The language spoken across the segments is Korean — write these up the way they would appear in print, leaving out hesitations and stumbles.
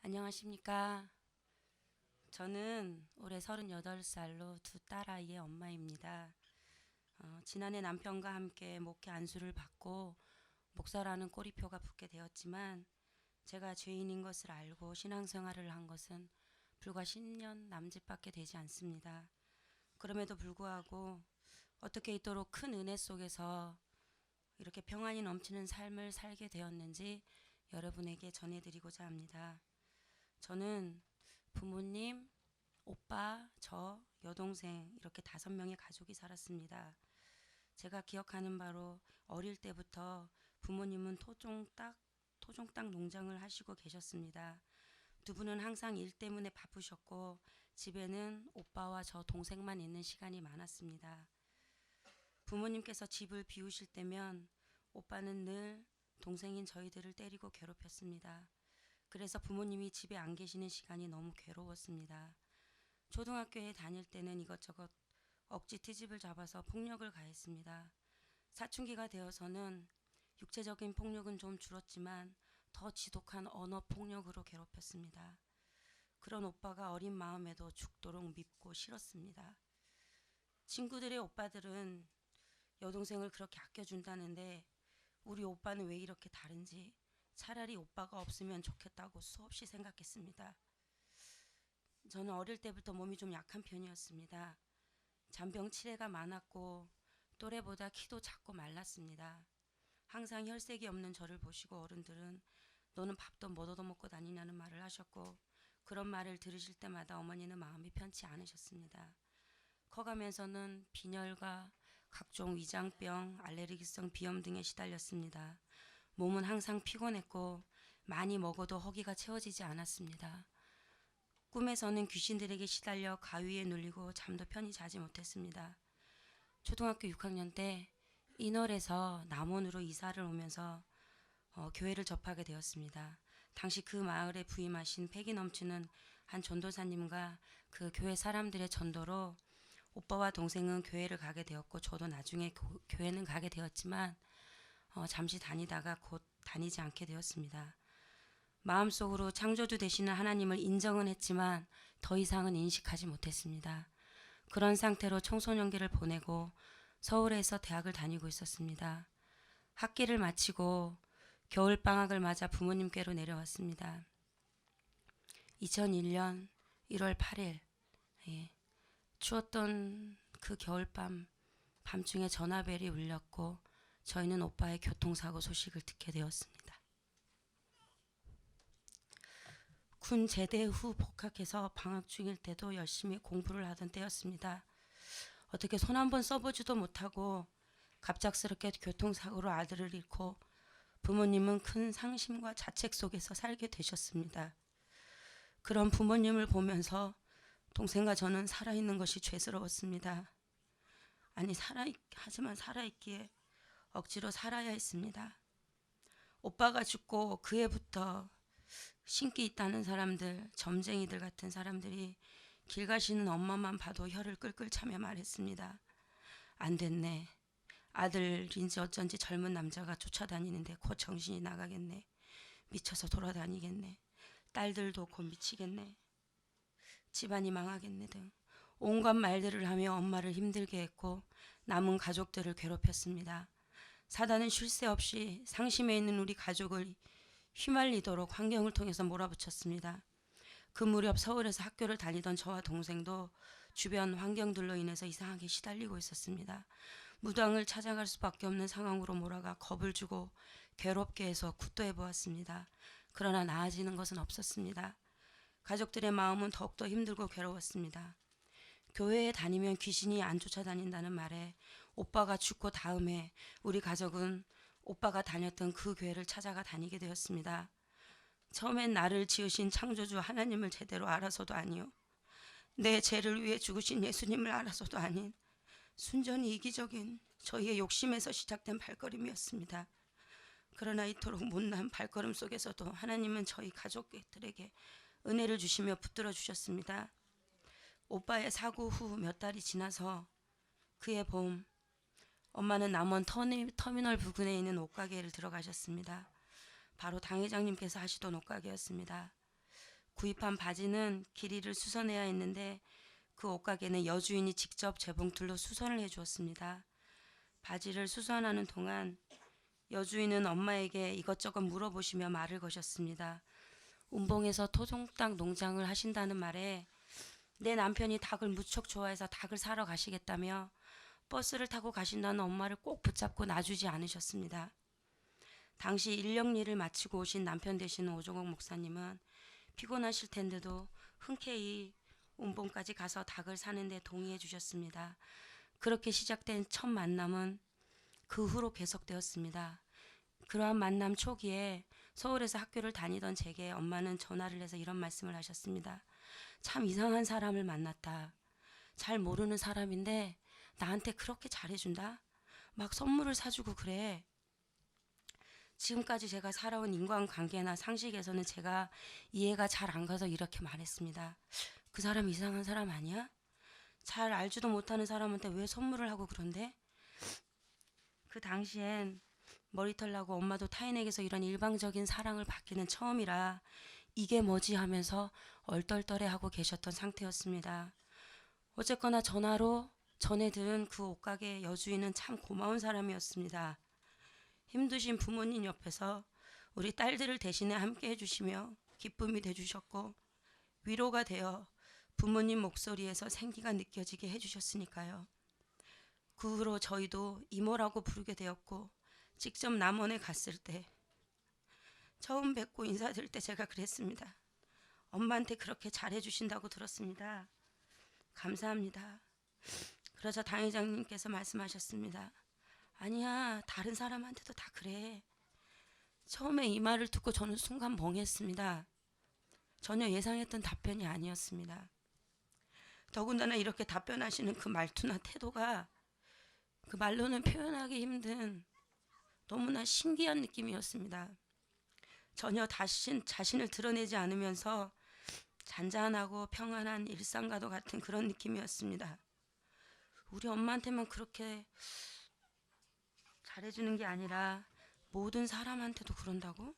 안녕하십니까. 저는 올해 38살로 두 딸아이의 엄마입니다. 지난해 남편과 함께 목회 안수를 받고 목사라는 꼬리표가 붙게 되었지만 제가 죄인인 것을 알고 신앙생활을 한 것은 불과 10년 남짓밖에 되지 않습니다. 그럼에도 불구하고 어떻게 이토록 큰 은혜 속에서 이렇게 평안이 넘치는 삶을 살게 되었는지 여러분에게 전해드리고자 합니다. 저는 부모님, 오빠, 저, 여동생 이렇게 5명의 가족이 살았습니다. 제가 기억하는 바로 어릴 때부터 부모님은 토종닭 농장을 하시고 계셨습니다. 두 분은 항상 일 때문에 바쁘셨고 집에는 오빠와 저 동생만 있는 시간이 많았습니다. 부모님께서 집을 비우실 때면 오빠는 늘 동생인 저희들을 때리고 괴롭혔습니다. 그래서 부모님이 집에 안 계시는 시간이 너무 괴로웠습니다. 초등학교에 다닐 때는 이것저것 억지 트집을 잡아서 폭력을 가했습니다. 사춘기가 되어서는 육체적인 폭력은 좀 줄었지만 더 지독한 언어 폭력으로 괴롭혔습니다. 그런 오빠가 어린 마음에도 죽도록 밉고 싫었습니다. 친구들의 오빠들은 여동생을 그렇게 아껴준다는데 우리 오빠는 왜 이렇게 다른지 차라리 오빠가 없으면 좋겠다고 수없이 생각했습니다. 저는 어릴 때부터 몸이 좀 약한 편이었습니다. 잔병 치레가 많았고 또래보다 키도 작고 말랐습니다. 항상 혈색이 없는 저를 보시고 어른들은 너는 밥도 못 얻어먹고 다니냐는 말을 하셨고 그런 말을 들으실 때마다 어머니는 마음이 편치 않으셨습니다. 커가면서는 빈혈과 각종 위장병, 알레르기성 비염 등에 시달렸습니다. 몸은 항상 피곤했고 많이 먹어도 허기가 채워지지 않았습니다. 꿈에서는 귀신들에게 시달려 가위에 눌리고 잠도 편히 자지 못했습니다. 초등학교 6학년 때 인월에서 남원으로 이사를 오면서 교회를 접하게 되었습니다. 당시 그 마을에 부임하신 패기 넘치는 한 전도사님과 그 교회 사람들의 전도로 오빠와 동생은 교회를 가게 되었고 저도 나중에 교회는 가게 되었지만 잠시 다니다가 곧 다니지 않게 되었습니다. 마음속으로 창조주 되시는 하나님을 인정은 했지만 더 이상은 인식하지 못했습니다. 그런 상태로 청소년기를 보내고 서울에서 대학을 다니고 있었습니다. 학기를 마치고 겨울방학을 맞아 부모님께로 내려왔습니다. 2001년 1월 8일 추웠던 그 겨울밤 밤중에 전화벨이 울렸고 저희는 오빠의 교통사고 소식을 듣게 되었습니다. 군 제대 후 복학해서 방학 중일 때도 열심히 공부를 하던 때였습니다. 어떻게 손 한 번 써보지도 못하고 갑작스럽게 교통사고로 아들을 잃고 부모님은 큰 상심과 자책 속에서 살게 되셨습니다. 그런 부모님을 보면서 동생과 저는 살아있는 것이 죄스러웠습니다. 하지만 살아있기에 억지로 살아야 했습니다. 오빠가 죽고 그 해부터 신기 있다는 사람들, 점쟁이들 같은 사람들이 길 가시는 엄마만 봐도 혀를 끌끌 차며 말했습니다. 안 됐네. 아들인지 어쩐지 젊은 남자가 쫓아다니는데 곧 정신이 나가겠네. 미쳐서 돌아다니겠네. 딸들도 곧 미치겠네. 집안이 망하겠네 등 온갖 말들을 하며 엄마를 힘들게 했고 남은 가족들을 괴롭혔습니다. 사단은 쉴 새 없이 상심해 있는 우리 가족을 휘말리도록 환경을 통해서 몰아붙였습니다. 그 무렵 서울에서 학교를 다니던 저와 동생도 주변 환경들로 인해서 이상하게 시달리고 있었습니다. 무당을 찾아갈 수밖에 없는 상황으로 몰아가 겁을 주고 괴롭게 해서 굿도 해보았습니다. 그러나 나아지는 것은 없었습니다. 가족들의 마음은 더욱더 힘들고 괴로웠습니다. 교회에 다니면 귀신이 안 쫓아다닌다는 말에 오빠가 죽고 다음에 우리 가족은 오빠가 다녔던 그 교회를 찾아가 다니게 되었습니다. 처음엔 나를 지으신 창조주 하나님을 제대로 알아서도 아니요. 내 죄를 위해 죽으신 예수님을 알아서도 아닌 순전히 이기적인 저희의 욕심에서 시작된 발걸음이었습니다. 그러나 이토록 못난 발걸음 속에서도 하나님은 저희 가족들에게 은혜를 주시며 붙들어 주셨습니다. 오빠의 사고 후 몇 달이 지나서 그해 봄 엄마는 남원 터미널 부근에 있는 옷가게를 들어가셨습니다. 바로 당 회장님께서 하시던 옷가게였습니다. 구입한 바지는 길이를 수선해야 했는데 그 옷가게는 여주인이 직접 재봉틀로 수선을 해주었습니다. 바지를 수선하는 동안 여주인은 엄마에게 이것저것 물어보시며 말을 거셨습니다. 운봉에서 토종닭 농장을 하신다는 말에 내 남편이 닭을 무척 좋아해서 닭을 사러 가시겠다며 버스를 타고 가신다는 엄마를 꼭 붙잡고 놔주지 않으셨습니다. 당시 인력 일을 마치고 오신 남편 되시는 오종옥 목사님은 피곤하실 텐데도 흔쾌히 운봉까지 가서 닭을 사는데 동의해 주셨습니다. 그렇게 시작된 첫 만남은 그 후로 계속되었습니다. 그러한 만남 초기에 서울에서 학교를 다니던 제게 엄마는 전화를 해서 이런 말씀을 하셨습니다. 참 이상한 사람을 만났다. 잘 모르는 사람인데 나한테 그렇게 잘해준다. 막 선물을 사주고 그래. 지금까지 제가 살아온 인간관계나 상식에서는 제가 이해가 잘 안 가서 이렇게 말했습니다. 그 사람 이상한 사람 아니야? 잘 알지도 못하는 사람한테 왜 선물을 하고 그런데? 그 당시엔 머리털 나고 엄마도 타인에게서 이런 일방적인 사랑을 받기는 처음이라 이게 뭐지 하면서 얼떨떨해하고 계셨던 상태였습니다. 어쨌거나 전화로 전해 들은 그 옷가게 여주인은 참 고마운 사람이었습니다. 힘드신 부모님 옆에서 우리 딸들을 대신에 함께 해주시며 기쁨이 돼주셨고 위로가 되어 부모님 목소리에서 생기가 느껴지게 해주셨으니까요. 그 후로 저희도 이모라고 부르게 되었고 직접 남원에 갔을 때 처음 뵙고 인사드릴 때 제가 그랬습니다. 엄마한테 그렇게 잘해주신다고 들었습니다. 감사합니다. 그러자 당회장님께서 말씀하셨습니다. 아니야, 다른 사람한테도 다 그래. 처음에 이 말을 듣고 저는 순간 멍했습니다. 전혀 예상했던 답변이 아니었습니다. 더군다나 이렇게 답변하시는 그 말투나 태도가 그 말로는 표현하기 힘든 너무나 신기한 느낌이었습니다. 전혀 자신을 드러내지 않으면서 잔잔하고 평안한 일상과도 같은 그런 느낌이었습니다. 우리 엄마한테만 그렇게 잘해주는 게 아니라 모든 사람한테도 그런다고?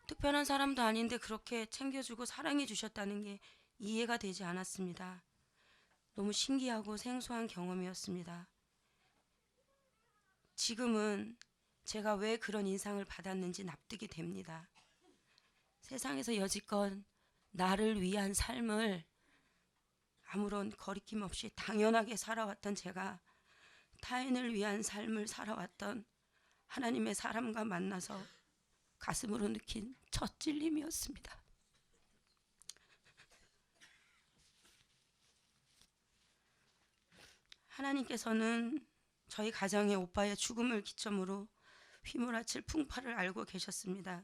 특별한 사람도 아닌데 그렇게 챙겨주고 사랑해 주셨다는 게 이해가 되지 않았습니다. 너무 신기하고 생소한 경험이었습니다. 지금은 제가 왜 그런 인상을 받았는지 납득이 됩니다. 세상에서 여지껏 나를 위한 삶을 아무런 거리낌 없이 당연하게 살아왔던 제가 타인을 위한 삶을 살아왔던 하나님의 사람과 만나서 가슴으로 느낀 첫 찔림이었습니다. 하나님께서는 저희 가정의 오빠의 죽음을 기점으로 휘몰아칠 풍파를 알고 계셨습니다.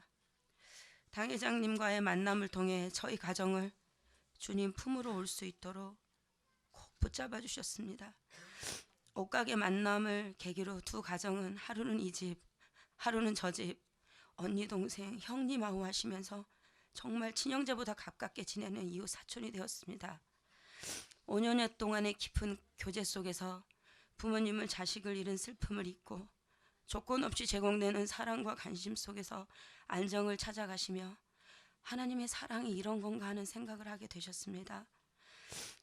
당회장님과의 만남을 통해 저희 가정을 주님 품으로 올 수 있도록 꼭 붙잡아 주셨습니다. 옷가게 만남을 계기로 두 가정은 하루는 이 집, 하루는 저 집, 언니 동생, 형님하고 하시면서 정말 친형제보다 가깝게 지내는 이웃 사촌이 되었습니다. 5년여 동안의 깊은 교제 속에서 부모님을 자식을 잃은 슬픔을 잊고 조건 없이 제공되는 사랑과 관심 속에서 안정을 찾아가시며 하나님의 사랑이 이런 건가 하는 생각을 하게 되셨습니다.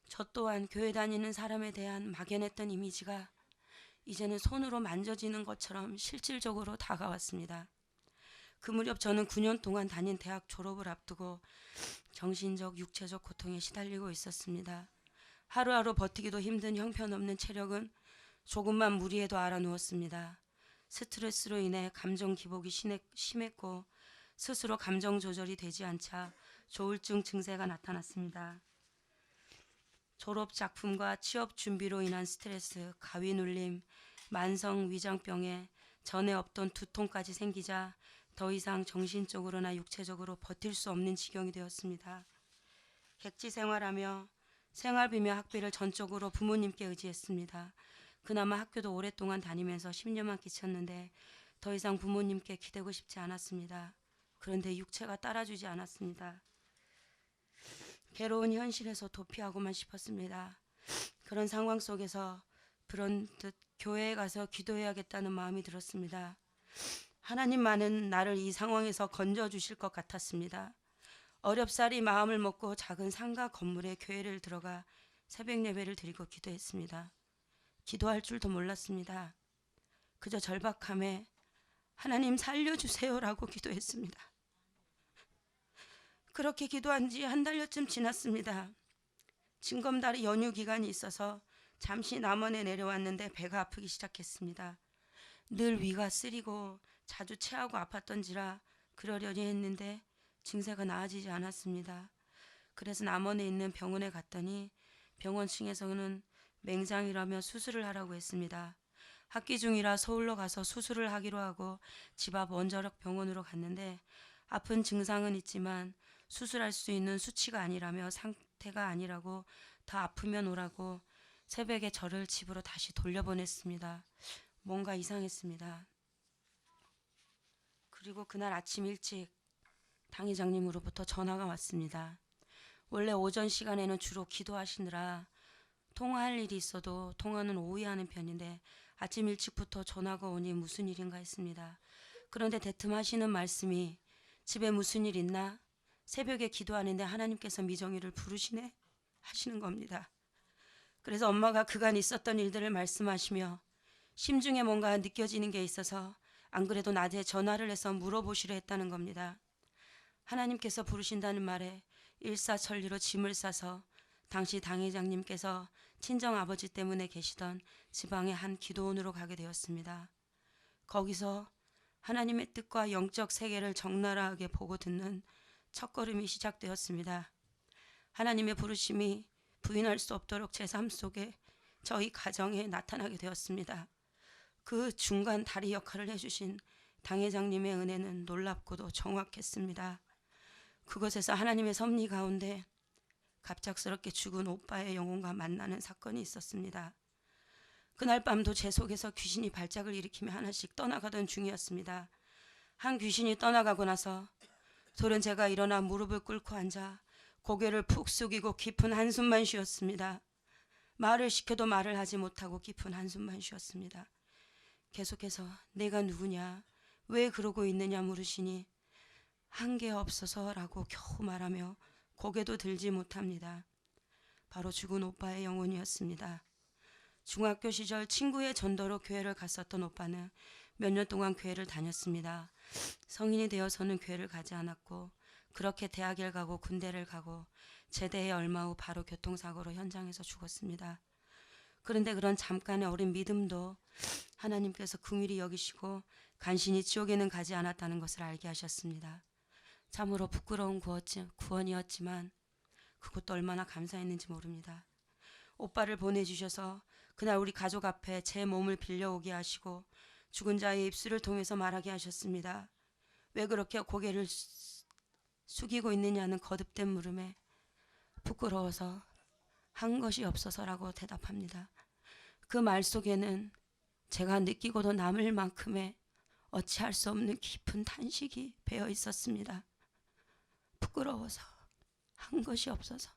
저 또한 교회 다니는 사람에 대한 막연했던 이미지가 이제는 손으로 만져지는 것처럼 실질적으로 다가왔습니다. 그 무렵 저는 9년 동안 다닌 대학 졸업을 앞두고 정신적, 육체적 고통에 시달리고 있었습니다. 하루하루 버티기도 힘든 형편없는 체력은 조금만 무리해도 알아누웠습니다. 스트레스로 인해 감정 기복이 심했고 스스로 감정 조절이 되지 않자 조울증 증세가 나타났습니다. 졸업 작품과 취업 준비로 인한 스트레스, 가위 눌림, 만성 위장병에 전에 없던 두통까지 생기자 더 이상 정신적으로나 육체적으로 버틸 수 없는 지경이 되었습니다. 객지 생활하며 생활비며 학비를 전적으로 부모님께 의지했습니다. 그나마 학교도 오랫동안 다니면서 10년만 끼쳤는데 더 이상 부모님께 기대고 싶지 않았습니다. 그런데 육체가 따라주지 않았습니다. 괴로운 현실에서 도피하고만 싶었습니다. 그런 상황 속에서 불현듯 교회에 가서 기도해야겠다는 마음이 들었습니다. 하나님만은 나를 이 상황에서 건져주실 것 같았습니다. 어렵사리 마음을 먹고 작은 상가 건물에 교회를 들어가 새벽 예배를 드리고 기도했습니다. 기도할 줄도 몰랐습니다. 그저 절박함에 하나님 살려주세요라고 기도했습니다. 그렇게 기도한 지 한 달여쯤 지났습니다. 징검다리 연휴 기간이 있어서 잠시 남원에 내려왔는데 배가 아프기 시작했습니다. 늘 위가 쓰리고 자주 체하고 아팠던지라 그러려니 했는데 증세가 나아지지 않았습니다. 그래서 남원에 있는 병원에 갔더니 병원 층에서는 맹장이라며 수술을 하라고 했습니다. 학기 중이라 서울로 가서 수술을 하기로 하고 집 앞 원자력 병원으로 갔는데 아픈 증상은 있지만 수술할 수 있는 수치가 아니라며 상태가 아니라고 더 아프면 오라고 새벽에 저를 집으로 다시 돌려보냈습니다. 뭔가 이상했습니다. 그리고 그날 아침 일찍 당 회장님으로부터 전화가 왔습니다. 원래 오전 시간에는 주로 기도하시느라 통화할 일이 있어도 통화는 오후에 하는 편인데 아침 일찍부터 전화가 오니 무슨 일인가 했습니다. 그런데 대뜸 하시는 말씀이 집에 무슨 일 있나? 새벽에 기도하는데 하나님께서 미정이를 부르시네? 하시는 겁니다. 그래서 엄마가 그간 있었던 일들을 말씀하시며 심중에 뭔가 느껴지는 게 있어서 안 그래도 낮에 전화를 해서 물어보시려 했다는 겁니다. 하나님께서 부르신다는 말에 일사천리로 짐을 싸서 당시 당회장님께서 친정아버지 때문에 계시던 지방의 한 기도원으로 가게 되었습니다. 거기서 하나님의 뜻과 영적 세계를 적나라하게 보고 듣는 첫걸음이 시작되었습니다. 하나님의 부르심이 부인할 수 없도록 제 삶 속에 저희 가정에 나타나게 되었습니다. 그 중간 다리 역할을 해주신 당회장님의 은혜는 놀랍고도 정확했습니다. 그곳에서 하나님의 섭리 가운데 갑작스럽게 죽은 오빠의 영혼과 만나는 사건이 있었습니다. 그날 밤도 제 속에서 귀신이 발작을 일으키며 하나씩 떠나가던 중이었습니다. 한 귀신이 떠나가고 나서 돌은 제가 일어나 무릎을 꿇고 앉아 고개를 푹 숙이고 깊은 한숨만 쉬었습니다. 말을 시켜도 말을 하지 못하고 깊은 한숨만 쉬었습니다. 계속해서 내가 누구냐, 왜 그러고 있느냐 물으시니 한계 없어서라고 겨우 말하며 고개도 들지 못합니다. 바로 죽은 오빠의 영혼이었습니다. 중학교 시절 친구의 전도로 교회를 갔었던 오빠는 몇 년 동안 교회를 다녔습니다. 성인이 되어서는 교회를 가지 않았고 그렇게 대학을 가고 군대를 가고 제대해 얼마 후 바로 교통사고로 현장에서 죽었습니다. 그런데 그런 잠깐의 어린 믿음도 하나님께서 긍휼히 여기시고 간신히 지옥에는 가지 않았다는 것을 알게 하셨습니다. 참으로 부끄러운 구원이었지만 그것도 얼마나 감사했는지 모릅니다. 오빠를 보내주셔서 그날 우리 가족 앞에 제 몸을 빌려오게 하시고 죽은 자의 입술을 통해서 말하게 하셨습니다. 왜 그렇게 고개를 숙이고 있느냐는 거듭된 물음에 부끄러워서 한 것이 없어서라고 대답합니다. 그 말 속에는 제가 느끼고도 남을 만큼의 어찌할 수 없는 깊은 탄식이 배어 있었습니다. 부끄러워서 한 것이 없어서.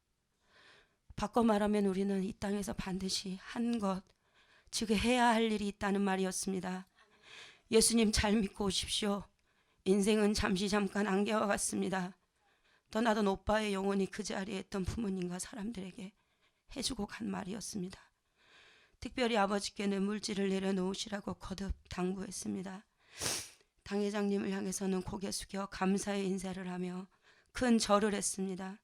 바꿔 말하면 우리는 이 땅에서 반드시 한 것, 즉 해야 할 일이 있다는 말이었습니다. 예수님 잘 믿고 오십시오. 인생은 잠시 잠깐 안개와 같습니다. 떠나던 오빠의 영혼이 그 자리에 있던 부모님과 사람들에게 해주고 간 말이었습니다. 특별히 아버지께는 물질을 내려놓으시라고 거듭 당부했습니다. 당 회장님을 향해서는 고개 숙여 감사의 인사를 하며 큰 절을 했습니다.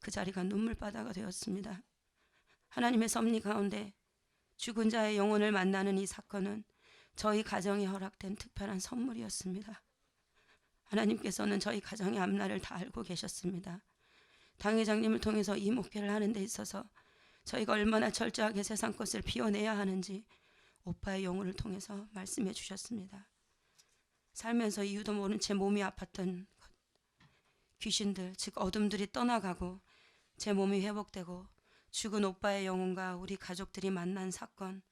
그 자리가 눈물바다가 되었습니다. 하나님의 섭리 가운데 죽은 자의 영혼을 만나는 이 사건은 저희 가정에 허락된 특별한 선물이었습니다. 하나님께서는 저희 가정의 앞날을 다 알고 계셨습니다. 당 회장님을 통해서 이 목회를 하는 데 있어서 저희가 얼마나 철저하게 세상 것을 비워내야 하는지 오빠의 영혼을 통해서 말씀해 주셨습니다. 살면서 이유도 모른 제 몸이 아팠던 귀신들, 즉 어둠들이 떠나가고 제 몸이 회복되고 죽은 오빠의 영혼과 우리 가족들이 만난 사건,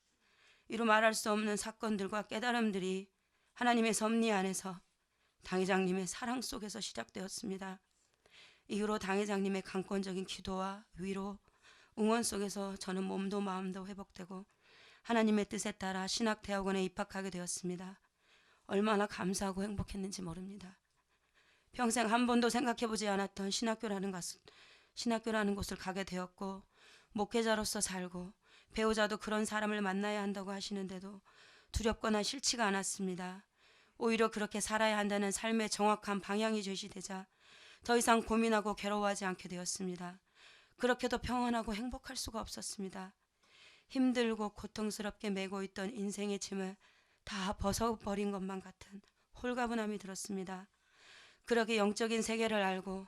이루 말할 수 없는 사건들과 깨달음들이 하나님의 섭리 안에서 당 회장님의 사랑 속에서 시작되었습니다. 이후로 당 회장님의 강권적인 기도와 위로, 응원 속에서 저는 몸도 마음도 회복되고 하나님의 뜻에 따라 신학대학원에 입학하게 되었습니다. 얼마나 감사하고 행복했는지 모릅니다. 평생 한 번도 생각해보지 않았던 신학교라는 곳을 가게 되었고, 목회자로서 살고 배우자도 그런 사람을 만나야 한다고 하시는데도 두렵거나 싫지가 않았습니다. 오히려 그렇게 살아야 한다는 삶의 정확한 방향이 제시되자 더 이상 고민하고 괴로워하지 않게 되었습니다. 그렇게도 평안하고 행복할 수가 없었습니다. 힘들고 고통스럽게 메고 있던 인생의 짐을 다 벗어버린 것만 같은 홀가분함이 들었습니다. 그렇게 영적인 세계를 알고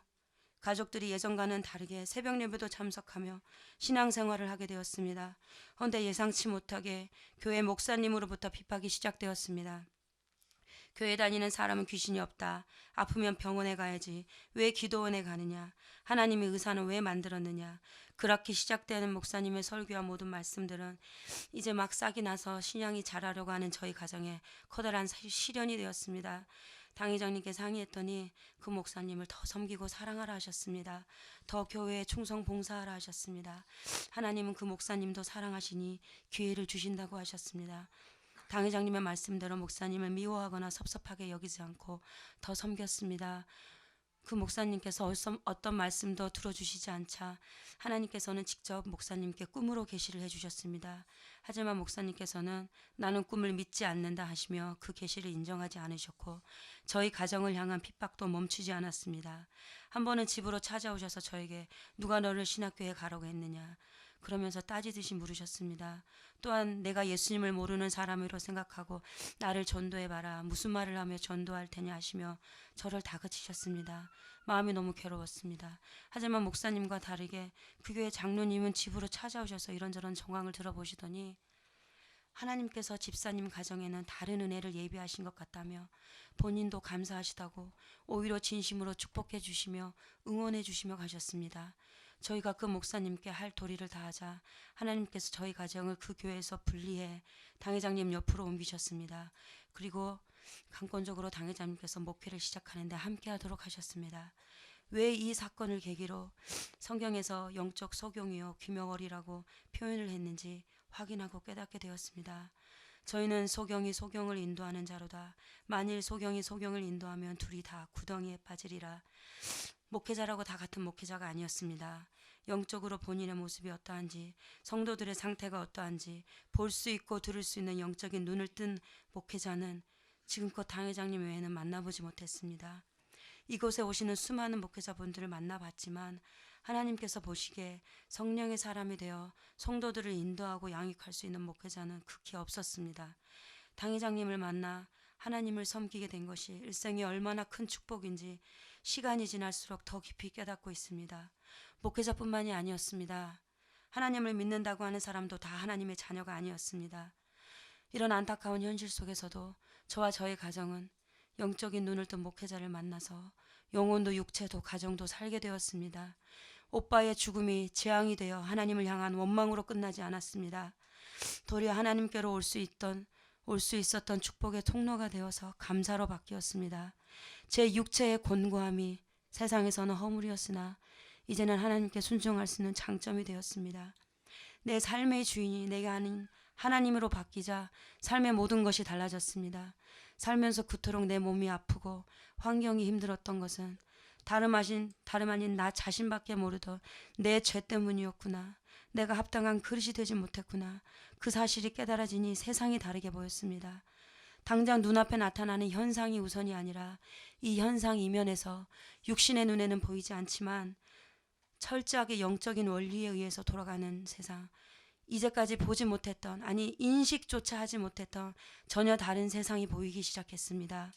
가족들이 예전과는 다르게 새벽 예배도 참석하며 신앙생활을 하게 되었습니다. 그런데 예상치 못하게 교회 목사님으로부터 핍박이 시작되었습니다. 교회 다니는 사람은 귀신이 없다. 아프면 병원에 가야지. 왜 기도원에 가느냐. 하나님의 의사는 왜 만들었느냐. 그렇게 시작되는 목사님의 설교와 모든 말씀들은 이제 막 싹이 나서 신앙이 자라려고 하는 저희 가정에 커다란 시련이 되었습니다. 당회장님께서 항의했더니 그 목사님을 더 섬기고 사랑하라 하셨습니다. 더 교회에 충성 봉사하라 하셨습니다. 하나님은 그 목사님도 사랑하시니 기회를 주신다고 하셨습니다. 당회장님의 말씀대로 목사님을 미워하거나 섭섭하게 여기지 않고 더 섬겼습니다. 그 목사님께서 어떤 말씀도 들어주시지 않자 하나님께서는 직접 목사님께 꿈으로 계시를 해주셨습니다. 하지만 목사님께서는 나는 꿈을 믿지 않는다 하시며 그 계시를 인정하지 않으셨고 저희 가정을 향한 핍박도 멈추지 않았습니다. 한 번은 집으로 찾아오셔서 저에게 누가 너를 신학교에 가라고 했느냐 그러면서 따지듯이 물으셨습니다. 또한 내가 예수님을 모르는 사람으로 생각하고 나를 전도해봐라. 무슨 말을 하며 전도할 테냐 하시며 저를 다그치셨습니다. 마음이 너무 괴로웠습니다. 하지만 목사님과 다르게 그 교회 장로님은 집으로 찾아오셔서 이런저런 정황을 들어보시더니 하나님께서 집사님 가정에는 다른 은혜를 예비하신 것 같다며 본인도 감사하시다고 오히려 진심으로 축복해 주시며 응원해 주시며 가셨습니다. 저희가 그 목사님께 할 도리를 다하자 하나님께서 저희 가정을 그 교회에서 분리해 당회장님 옆으로 옮기셨습니다. 그리고 강권적으로 당회장님께서 목회를 시작하는데 함께하도록 하셨습니다. 왜 이 사건을 계기로 성경에서 영적 소경이요 귀머거리라고 표현을 했는지 확인하고 깨닫게 되었습니다. 저희는 소경이 소경을 인도하는 자로다. 만일 소경이 소경을 인도하면 둘이 다 구덩이에 빠지리라. 목회자라고 다 같은 목회자가 아니었습니다. 영적으로 본인의 모습이 어떠한지, 성도들의 상태가 어떠한지 볼 수 있고 들을 수 있는 영적인 눈을 뜬 목회자는 지금껏 당회장님 외에는 만나보지 못했습니다. 이곳에 오시는 수많은 목회자분들을 만나봤지만 하나님께서 보시기에 성령의 사람이 되어 성도들을 인도하고 양육할 수 있는 목회자는 극히 없었습니다. 당회장님을 만나 하나님을 섬기게 된 것이 일생에 얼마나 큰 축복인지 시간이 지날수록 더 깊이 깨닫고 있습니다. 목회자뿐만이 아니었습니다. 하나님을 믿는다고 하는 사람도 다 하나님의 자녀가 아니었습니다. 이런 안타까운 현실 속에서도 저와 저의 가정은 영적인 눈을 뜬 목회자를 만나서 영혼도 육체도 가정도 살게 되었습니다. 오빠의 죽음이 재앙이 되어 하나님을 향한 원망으로 끝나지 않았습니다. 도리어 하나님께로 올 수 있었던 축복의 통로가 되어서 감사로 바뀌었습니다. 제 육체의 곤고함이 세상에서는 허물이었으나 이제는 하나님께 순종할 수 있는 장점이 되었습니다. 내 삶의 주인이 내가 아닌 하나님으로 바뀌자 삶의 모든 것이 달라졌습니다. 살면서 그토록 내 몸이 아프고 환경이 힘들었던 것은 다름 아닌 나 자신밖에 모르던 내 죄 때문이었구나. 내가 합당한 그릇이 되지 못했구나. 그 사실이 깨달아지니 세상이 다르게 보였습니다. 당장 눈앞에 나타나는 현상이 우선이 아니라 이 현상 이면에서 육신의 눈에는 보이지 않지만 철저하게 영적인 원리에 의해서 돌아가는 세상, 이제까지 보지 못했던, 아니 인식조차 하지 못했던 전혀 다른 세상이 보이기 시작했습니다.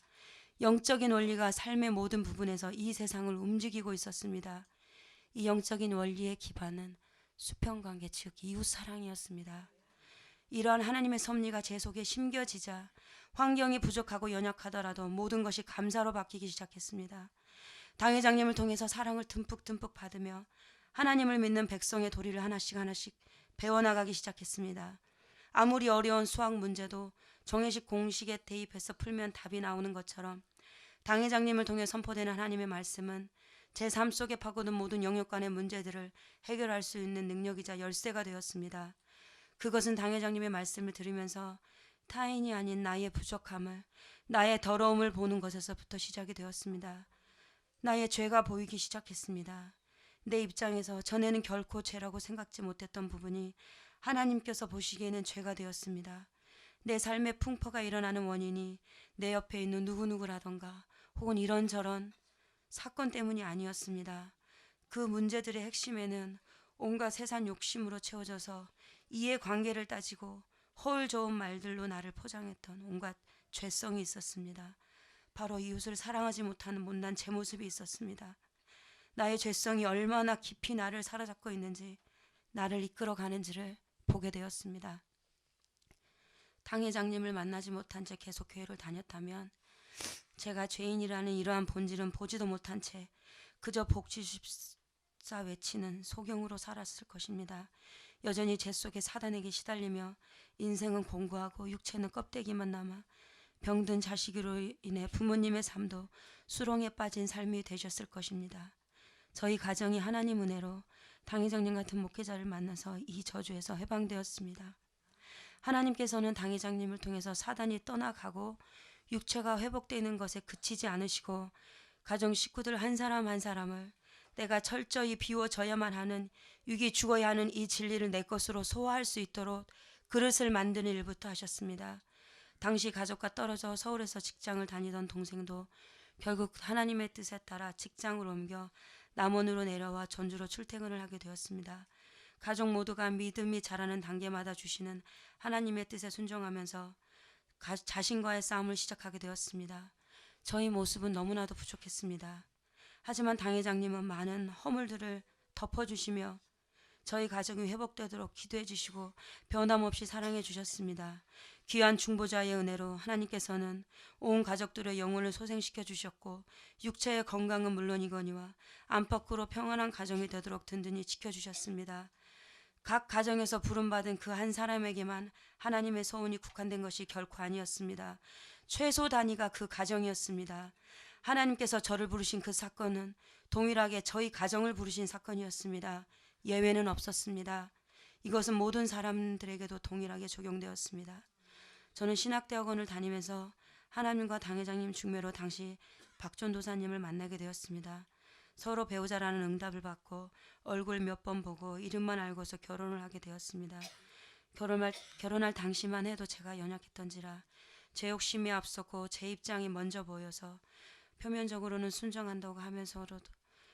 영적인 원리가 삶의 모든 부분에서 이 세상을 움직이고 있었습니다. 이 영적인 원리의 기반은 수평관계 즉 이웃사랑이었습니다. 이러한 하나님의 섭리가 제 속에 심겨지자 환경이 부족하고 연약하더라도 모든 것이 감사로 바뀌기 시작했습니다. 당회장님을 통해서 사랑을 듬뿍 받으며 하나님을 믿는 백성의 도리를 하나씩 배워나가기 시작했습니다. 아무리 어려운 수학 문제도 정해식 공식에 대입해서 풀면 답이 나오는 것처럼 당회장님을 통해 선포되는 하나님의 말씀은 제 삶 속에 파고든 모든 영역 간의 문제들을 해결할 수 있는 능력이자 열쇠가 되었습니다. 그것은 당회장님의 말씀을 들으면서 타인이 아닌 나의 부족함을, 나의 더러움을 보는 것에서부터 시작이 되었습니다. 나의 죄가 보이기 시작했습니다. 내 입장에서 전에는 결코 죄라고 생각지 못했던 부분이 하나님께서 보시기에는 죄가 되었습니다. 내 삶의 풍파가 일어나는 원인이 내 옆에 있는 누구누구라던가 혹은 이런저런 사건 때문이 아니었습니다. 그 문제들의 핵심에는 온갖 세상 욕심으로 채워져서 이해관계를 따지고 허울 좋은 말들로 나를 포장했던 온갖 죄성이 있었습니다. 바로 이웃을 사랑하지 못하는 못난 제 모습이 있었습니다. 나의 죄성이 얼마나 깊이 나를 사로잡고 있는지, 나를 이끌어가는지를 보게 되었습니다. 당회장님을 만나지 못한 채 계속 교회를 다녔다면 제가 죄인이라는 이러한 본질은 보지도 못한 채 그저 복지 주십사 외치는 소경으로 살았을 것입니다. 여전히 제 속에 사단에게 시달리며 인생은 공고하고 육체는 껍데기만 남아 병든 자식으로 인해 부모님의 삶도 수렁에 빠진 삶이 되셨을 것입니다. 저희 가정이 하나님 은혜로 당회장님 같은 목회자를 만나서 이 저주에서 해방되었습니다. 하나님께서는 당회장님을 통해서 사단이 떠나가고 육체가 회복되는 것에 그치지 않으시고 가정 식구들 한 사람 한 사람을 내가 철저히 비워져야만 하는 육이 죽어야 하는 이 진리를 내 것으로 소화할 수 있도록 그릇을 만드는 일부터 하셨습니다. 당시 가족과 떨어져 서울에서 직장을 다니던 동생도 결국 하나님의 뜻에 따라 직장을 옮겨 남원으로 내려와 전주로 출퇴근을 하게 되었습니다. 가족 모두가 믿음이 자라는 단계마다 주시는 하나님의 뜻에 순종하면서 자신과의 싸움을 시작하게 되었습니다. 저희 모습은 너무나도 부족했습니다. 하지만 당회장님은 많은 허물들을 덮어주시며 저희 가정이 회복되도록 기도해 주시고 변함없이 사랑해 주셨습니다. 귀한 중보자의 은혜로 하나님께서는 온 가족들의 영혼을 소생시켜 주셨고 육체의 건강은 물론이거니와 안팎으로 평안한 가정이 되도록 든든히 지켜주셨습니다. 각 가정에서 부름받은 그 한 사람에게만 하나님의 소원이 국한된 것이 결코 아니었습니다. 최소 단위가 그 가정이었습니다. 하나님께서 저를 부르신 그 사건은 동일하게 저희 가정을 부르신 사건이었습니다. 예외는 없었습니다. 이것은 모든 사람들에게도 동일하게 적용되었습니다. 저는 신학대학원을 다니면서 하나님과 당회장님 중매로 당시 박전도사님을 만나게 되었습니다. 서로 배우자라는 응답을 받고 얼굴 몇 번 보고 이름만 알고서 결혼을 하게 되었습니다. 결혼할 당시만 해도 제가 연약했던지라 제 욕심이 앞섰고 제 입장이 먼저 보여서 표면적으로는 순정한다고 하면서도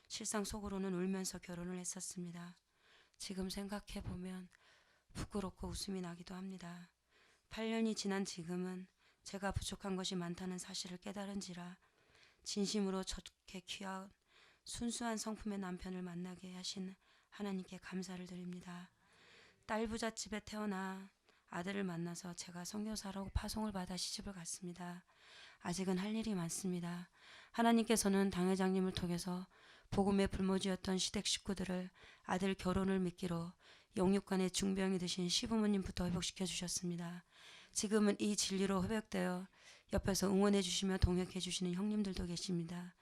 실상 속으로는 울면서 결혼을 했었습니다. 지금 생각해보면 부끄럽고 웃음이 나기도 합니다. 8년이 지난 지금은 제가 부족한 것이 많다는 사실을 깨달은지라 진심으로 저렇게 귀한 순수한 성품의 남편을 만나게 하신 하나님께 감사를 드립니다. 딸 부잣집에 태어나 아들을 만나서 제가 선교사로 파송을 받아 시집을 갔습니다. 아직은 할 일이 많습니다. 하나님께서는 당회장님을 통해서 복음의 불모지였던 시댁 식구들을 아들 결혼을 미끼로 영육간의 중병이 드신 시부모님부터 회복시켜 주셨습니다. 지금은 이 진리로 회복되어 옆에서 응원해 주시며 동역해 주시는 형님들도 계십니다.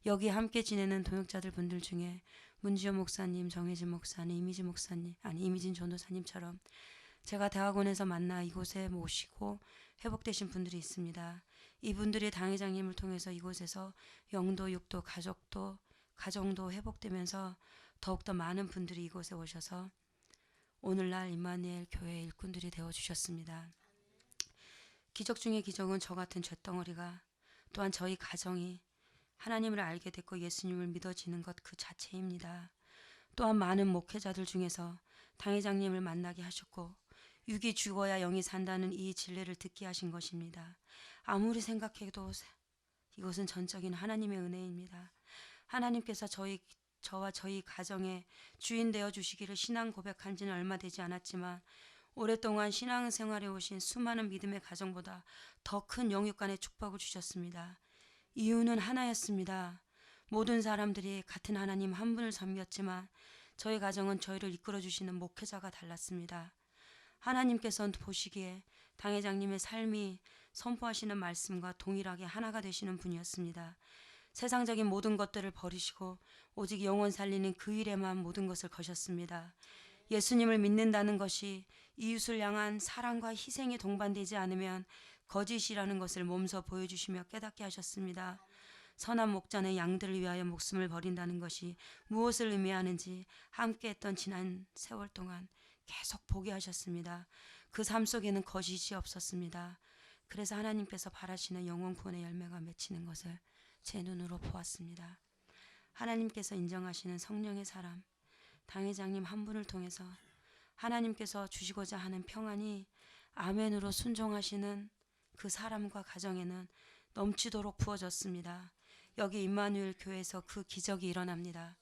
여기 함께 지내는 동역자들 분들 중에 문지호 목사님, 정혜진 목사님, 이미진 전도사님처럼 제가 대학원에서 만나 이곳에 모시고 회복되신 분들이 있습니다. 이분들이 당회장님을 통해서 이곳에서 영도, 육도, 가정도 회복되면서 더욱더 많은 분들이 이곳에 오셔서 오늘날 임마누엘 교회 일꾼들이 되어주셨습니다. 기적 중의 기적은 저 같은 쇳덩어리가 또한 저희 가정이 하나님을 알게 됐고 예수님을 믿어지는 것 그 자체입니다. 또한 많은 목회자들 중에서 당회장님을 만나게 하셨고 육이 죽어야 영이 산다는 이 진리를 듣게 하신 것입니다. 아무리 생각해도 이것은 전적인 하나님의 은혜입니다. 하나님께서 저와 저희 가정의 주인 되어 주시기를 신앙 고백한 지는 얼마 되지 않았지만 오랫동안 신앙생활에 오신 수많은 믿음의 가정보다 더 큰 영육간의 축복을 주셨습니다. 이유는 하나였습니다. 모든 사람들이 같은 하나님 한 분을 섬겼지만 저희 가정은 저희를 이끌어주시는 목회자가 달랐습니다. 하나님께서 보시기에 당회장님의 삶이 선포하시는 말씀과 동일하게 하나가 되시는 분이었습니다. 세상적인 모든 것들을 버리시고 오직 영혼 살리는 그 일에만 모든 것을 거셨습니다. 예수님을 믿는다는 것이 이웃을 향한 사랑과 희생이 동반되지 않으면 거짓이라는 것을 몸소 보여주시며 깨닫게 하셨습니다. 선한 목자는 양들을 위하여 목숨을 버린다는 것이 무엇을 의미하는지 함께했던 지난 세월 동안 계속 보게 하셨습니다. 그 삶 속에는 거짓이 없었습니다. 그래서 하나님께서 바라시는 영혼 구원의 열매가 맺히는 것을 제 눈으로 보았습니다. 하나님께서 인정하시는 성령의 사람, 당회장님 한 분을 통해서 하나님께서 주시고자 하는 평안이 아멘으로 순종하시는 그 사람과 가정에는 넘치도록 부어졌습니다. 여기 임마누엘 교회에서 그 기적이 일어납니다.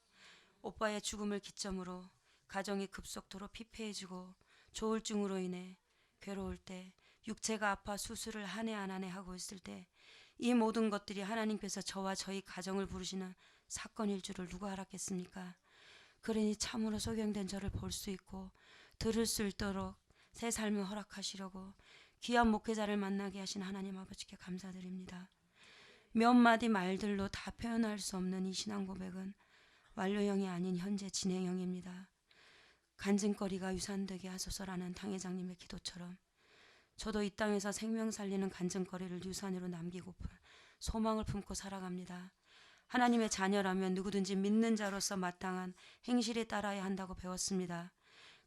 오빠의 죽음을 기점으로 가정이 급속도로 피폐해지고 조울증으로 인해 괴로울 때, 육체가 아파 수술을 한 해 안 한 해 하고 있을 때, 이 모든 것들이 하나님께서 저와 저희 가정을 부르시는 사건일 줄을 누가 알았겠습니까? 그러니 참으로 소경된 저를 볼 수 있고 들을 수 있도록 새 삶을 허락하시려고 귀한 목회자를 만나게 하신 하나님 아버지께 감사드립니다. 몇 마디 말들로 다 표현할 수 없는 이 신앙 고백은 완료형이 아닌 현재 진행형입니다. 간증거리가 유산되게 하소서라는 당회장님의 기도처럼 저도 이 땅에서 생명 살리는 간증거리를 유산으로 남기고픈 소망을 품고 살아갑니다. 하나님의 자녀라면 누구든지 믿는 자로서 마땅한 행실에 따라야 한다고 배웠습니다.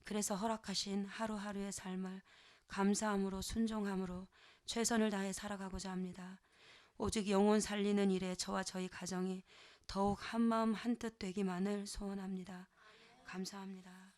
그래서 허락하신 하루하루의 삶을 감사함으로 순종함으로 최선을 다해 살아가고자 합니다. 오직 영혼 살리는 일에 저와 저희 가정이 더욱 한마음 한뜻 되기만을 소원합니다. 감사합니다.